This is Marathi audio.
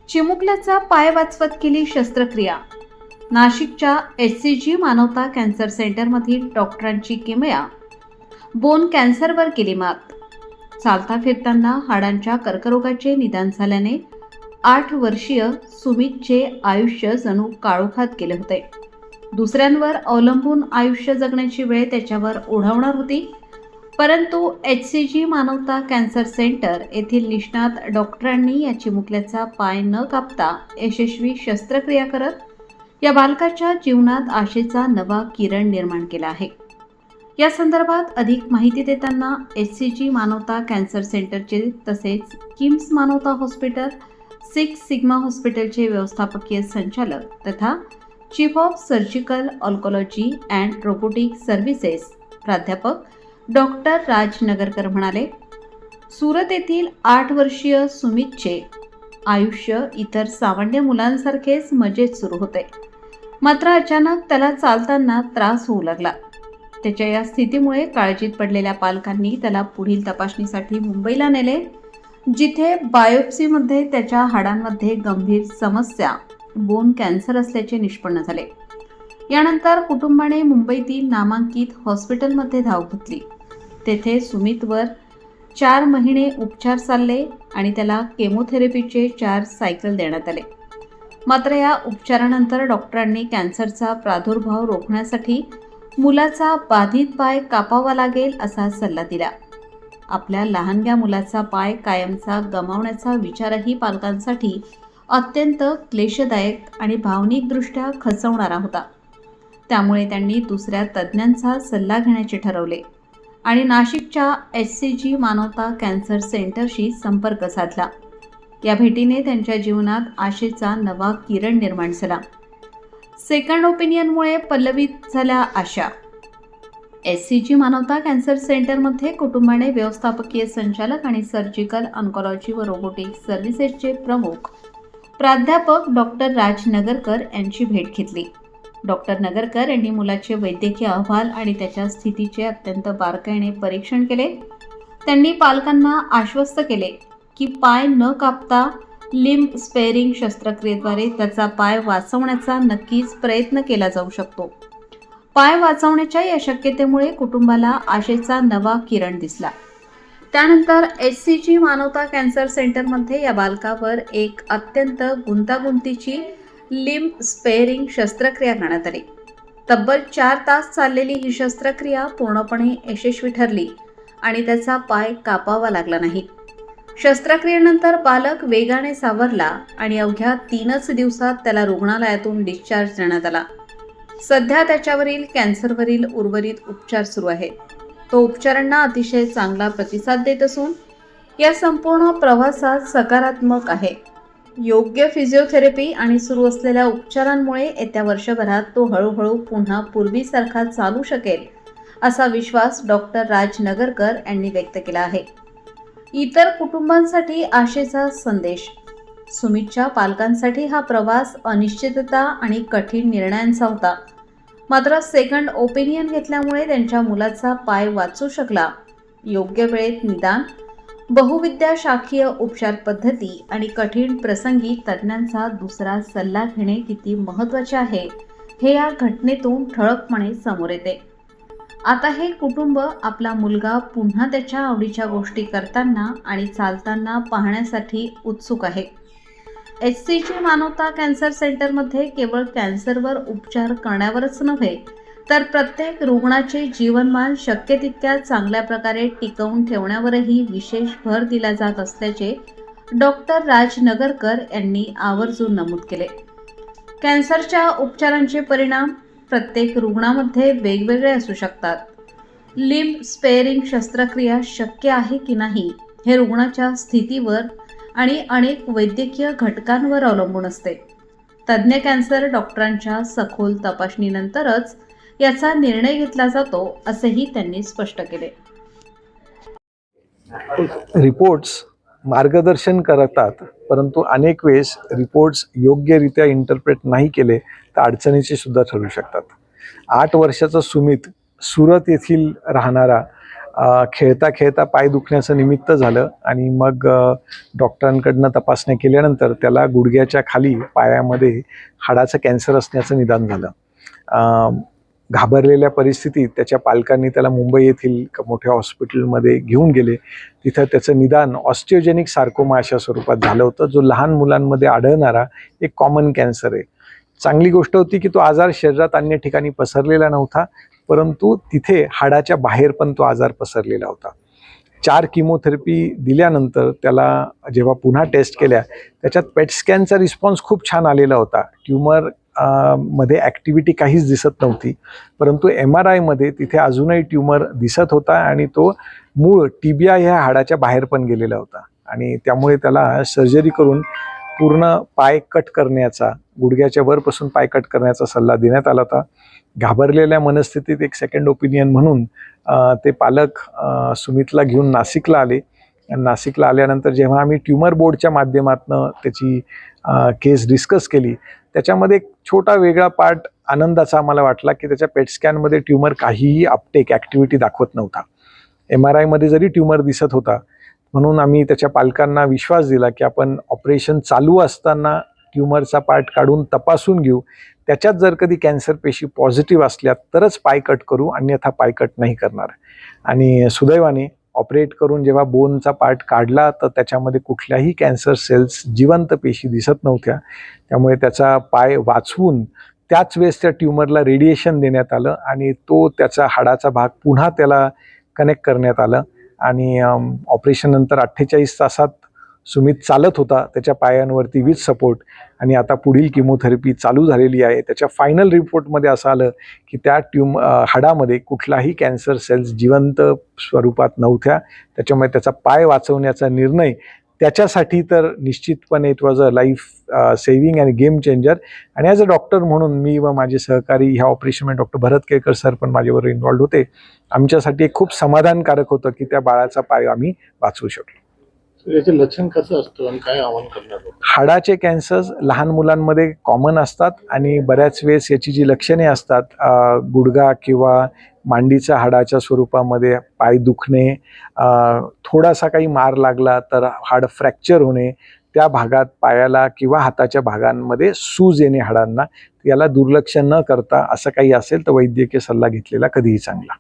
चिमुकल्याचा पाय वाचवत केली शस्त्रक्रिया। नाशिकच्या HCG मानवता कॅन्सर सेंटरमधील डॉक्टरांची किमया बोन कॅन्सरवर केली मात। चालता फिरताना हाडांच्या कर्करोगाचे निदान झाल्याने 8 वर्षीय सुमितचे आयुष्य जणू काळोखात गेले होते। दुसऱ्यांवर अवलंबून आयुष्य जगण्याची वेळ त्याच्यावर ओढावणार होती, परंतु HCG मानवता कॅन्सर सेंटर येथील निष्णात डॉक्टरांनी या चिमुकल्याचा पाय न कापता यशस्वी शस्त्रक्रिया करत या बालकाच्या जीवनात आशेचा नवा किरण निर्माण केला आहे। या संदर्भात अधिक माहिती देताना HCG मानवता कॅन्सर सेंटरचे तसेच किम्स मानवता हॉस्पिटल, सिक्स सिग्मा हॉस्पिटलचे व्यवस्थापकीय संचालक तथा chief of surgical oncology and robotic services प्राध्यापक डॉक्टर राज नगरकर म्हणाले, सुरत येथील 8 वर्षीय सुमितचे आयुष्य इतर सामान्य मुलांसारखेच मजेत सुरू होते, मात्र अचानक त्याला चालताना त्रास होऊ लागला। त्याच्या या स्थितीमुळे काळजीत पडलेल्या पालकांनी त्याला पुढील तपासणीसाठी मुंबईला नेले, जिथे बायोप्सीमध्ये त्याच्या हाडांमध्ये गंभीर समस्या बोन कॅन्सर असल्याचे निष्पन्न झाले। यानंतर कुटुंबाने मुंबईतील नामांकित हॉस्पिटलमध्ये धाव घेतली। तेथे सुमितवर 4 महिने उपचार चालले आणि त्याला केमोथेरपीचे 4 सायकल देण्यात आले। मात्र या उपचारानंतर डॉक्टरांनी कॅन्सरचा प्रादुर्भाव रोखण्यासाठी मुलाचा बाधित पाय कापावा लागेल असा सल्ला दिला। आपल्या लहानग्या मुलाचा पाय कायमचा गमावण्याचा विचारही पालकांसाठी अत्यंत क्लेशदायक आणि भावनिकदृष्ट्या खचवणारा होता। त्यामुळे त्यांनी दुसऱ्या तज्ज्ञांचा सल्ला घेण्याचे ठरवले आणि नाशिकच्या HCG मानवता कॅन्सर सेंटरशी संपर्क साधला। या भेटीने त्यांच्या जीवनात आशेचा नवा किरण निर्माण झाला। सेकंड ओपिनियनमुळे पल्लवित झाल्या आशा। HCG मानवता कॅन्सर सेंटरमध्ये कुटुंबाने व्यवस्थापकीय संचालक आणि सर्जिकल ऑन्कोलॉजी व रोबोटिक सर्व्हिसेसचे प्रमुख प्राध्यापक डॉक्टर राज नगरकर यांची भेट घेतली। डॉक्टर नगरकर यांनी मुलाचे वैद्यकीय अहवाल आणि त्याच्या स्थितीचे अत्यंत बारकाईने परीक्षण केले। त्यांनी पालकांना आश्वस्त केले की पाय न कापता लिम्ब स्पेअरिंग शस्त्रक्रियेद्वारे त्याचा पाय वाचवण्याचा नक्कीच प्रयत्न केला जाऊ शकतो। पाय वाचवण्याच्या या शक्यतेमुळे कुटुंबाला आशेचा नवा किरण दिसला। त्यानंतर HCG मानवता कॅन्सर सेंटरमध्ये या बालकावर एक अत्यंत गुंतागुंतीची लिम्ब स्पेअरिंग शस्त्रक्रिया करण्यात आली। तब्बल 4 तास चाललेली ही शस्त्रक्रिया पूर्णपणे यशस्वी ठरली आणि त्याचा पाय कापावा लागला नाही। शस्त्रक्रियेनंतर बालक वेगाने सावरला आणि अवघ्या 3च दिवसात त्याला रुग्णालयातून डिस्चार्ज देण्यात आला। सध्या त्याच्यावरील कॅन्सरवरील उर्वरित उपचार सुरू आहेत। तो उपचारांना अतिशय चांगला प्रतिसाद देत असून या संपूर्ण प्रवासात सकारात्मक आहे। योग्य फिजिओथेरपी आणि सुरू असलेल्या उपचारांमुळे येत्या वर्षभरात तो हळूहळू पुन्हा पूर्वीसारखा चालू शकेल असा विश्वास डॉक्टर राज नगरकर यांनी व्यक्त केला आहे। इतर कुटुंबांसाठी आशेचा संदेश। सुमितच्या पालकांसाठी हा प्रवास अनिश्चितता आणि कठीण निर्णयांचा होता, मात्र सेकंड ओपिनियन घेतल्यामुळे त्यांच्या मुलाचा पाय वाचू शकला। योग्य वेळेत निदान, बहुविद्याशाखीय उपचार पद्धती आणि कठीण प्रसंगी तज्ज्ञांचा दुसरा सल्ला घेणे किती महत्त्वाचे आहे हे या घटनेतून ठळकपणे समोर येते। आता हे कुटुंब आपला मुलगा पुन्हा त्याच्या आवडीच्या गोष्टी करताना आणि चालताना पाहण्यासाठी उत्सुक आहे। HCG मानवता कॅन्सर सेंटरमध्ये केवळ कॅन्सरवर उपचार करण्यावरच नव्हे, तर प्रत्येक रुग्णाचे जीवनमान शक्य तितक्या चांगल्या प्रकारे टिकवून ठेवण्यावरही विशेष भर दिला जात असल्याचे डॉक्टर राज नगरकर यांनी आवर्जून नमूद केले। कॅन्सरच्या उपचारांचे परिणाम प्रत्येक रुग्णामध्ये वेगवेगळे असू शकतात। लिम्ब स्पेअरिंग शस्त्रक्रिया शक्य आहे की नाही हे रुग्णाच्या स्थितीवर आणि अनेक वैद्यकीय घटकांवर अवलंबून असते। तज्ज्ञ कॅन्सर डॉक्टरांच्या सखोल तपासणीनंतरच याचा निर्णय घेतला जातो, असेही त्यांनी स्पष्ट केले। रिपोर्ट्स मार्गदर्शन करतात, परंतु अनेक वेळेस रिपोर्ट्स योग्यरित्या इंटरप्रेट नाही केले तर अडचणीचे सुद्धा ठरू शकतात। 8 वर्षाचा सुमित सुरत येथील राहणारा खेळता खेळता पाय दुखण्याचं निमित्त झालं आणि मग डॉक्टरांकडनं तपासण्या केल्यानंतर त्याला गुडघ्याच्या खाली पायामध्ये हाडाचं कॅन्सर असण्याचं निदान झालं. घाबरलेल्या परिस्थितीत त्याच्या पालकांनी त्याला मुंबई येथील मोठ्या हॉस्पिटलमध्ये घेऊन गेले. तिथं त्याचं निदान ऑस्टिओजेनिक सार्कोमा अशा स्वरूपात झालं होतं, जो लहान मुलांमध्ये आढळणारा एक कॉमन कॅन्सर आहे. चांगली गोष्ट होती की तो आजार शरीरात अन्य ठिकाणी पसरलेला नव्हता, परंतु तिथे हाडाच्या बाहेर पण तो आजार पसरलेला होता. 4 किमोथेरपी दिल्यानंतर त्याला जेव्हा पुन्हा टेस्ट केल्या, त्याच्यात पेट स्कॅनचा रिस्पॉन्स खूप छान आलेला होता. ट्यूमर मध्ये ॲक्टिव्हिटी काहीच दिसत नव्हती, परंतु MRIमध्ये तिथे अजूनही ट्यूमर दिसत होता आणि तो मूळ टिबिया ह्या हाडाच्या बाहेर पण गेलेला होता आणि त्यामुळे त्याला सर्जरी करून पूर्ण पाय कट करण्याचा, गुडघ्याच्या वरपासून पाय कट करण्याचा सल्ला देण्यात आला होता. घाबरलेल्या मनस्थितीत एक सेकंड ओपिनियन म्हणून ते पालक सुमितला घेऊन नाशिकला आले. नाशिकला आल्यानंतर जेव्हा आम्ही ट्यूमर बोर्डच्या माध्यमातून त्याची केस डिस्कस केली, त्याच्यामध्ये एक छोटा वेगळा पार्ट आनंदाचा आम्हाला वाटला की त्याच्या पेट स्कॅनमध्ये ट्यूमर काहीही अपटेक ॲक्टिव्हिटी दाखवत नव्हता. MRIमध्ये जरी ट्यूमर दिसत होता, म्हणून आम्ही त्याच्या पालकांना विश्वास दिला की आपण ऑपरेशन चालू असताना ट्यूमरचा पार्ट काढून तपासून घेऊ. त्याच्यात जर कधी कॅन्सर पेशी पॉझिटिव्ह असल्या तरच पाय कट करू, अन्यथा पाय कट नाही करणार. आणि सुदैवाने ऑपरेट करून जेव्हा बोनचा पार्ट काढला तर त्याच्यामध्ये कुठल्याही कॅन्सर सेल्स, जिवंत पेशी दिसत नव्हत्या. त्यामुळे त्याचा पाय वाचवून त्याच वेळेस त्या ट्यूमरला रेडिएशन देण्यात आलं आणि तो त्याचा हाडाचा भाग पुन्हा त्याला कनेक्ट करण्यात आलं आणि ऑपरेशन नंतर 48 तासात सुमित चालत होता त्याच्या पायांवरती विथ सपोर्ट आणि आता पुढील किमोथेरपी चालू झालेली आहे. त्याच्या फायनल रिपोर्टमध्ये असं आलं की त्या हाडामध्ये कुठलाही कॅन्सर सेल्स जिवंत स्वरूपात नव्हत्या. त्याच्यामुळे त्याचा पाय वाचवण्याचा निर्णय त्याच्यासाठी तर निश्चितपणे it was a life saving आणि गेम चेंजर. आणि ॲज अ डॉक्टर म्हणून मी व माझे सहकारी ह्या ऑपरेशनमध्ये डॉक्टर भरत केळकर सर पण माझ्याबरोबर इन्व्हॉल्ड होते. आमच्यासाठी एक खूप समाधानकारक होतं की त्या बाळाचा पाय आम्ही वाचवू शकलो. याचे लक्षण कसं असतं आणि काय आव्हान करणार होतं? हाडाचे कॅन्सर्स लहान मुलांमध्ये कॉमन असतात आणि बऱ्याच वेळेस याची जी लक्षणे असतात, गुडघा किंवा मांडीच्या हाडाच्या स्वरूपामध्ये पाय दुखणे, थोडासा काही मार लागला तर हाड फ्रॅक्चर होणे, त्या भागात पायाला किंवा हाताच्या भागांमध्ये सूज येणे हाडांना, याला दुर्लक्ष न करता असं काही असेल तर वैद्यकीय सल्ला घेतलेला कधीही चांगला.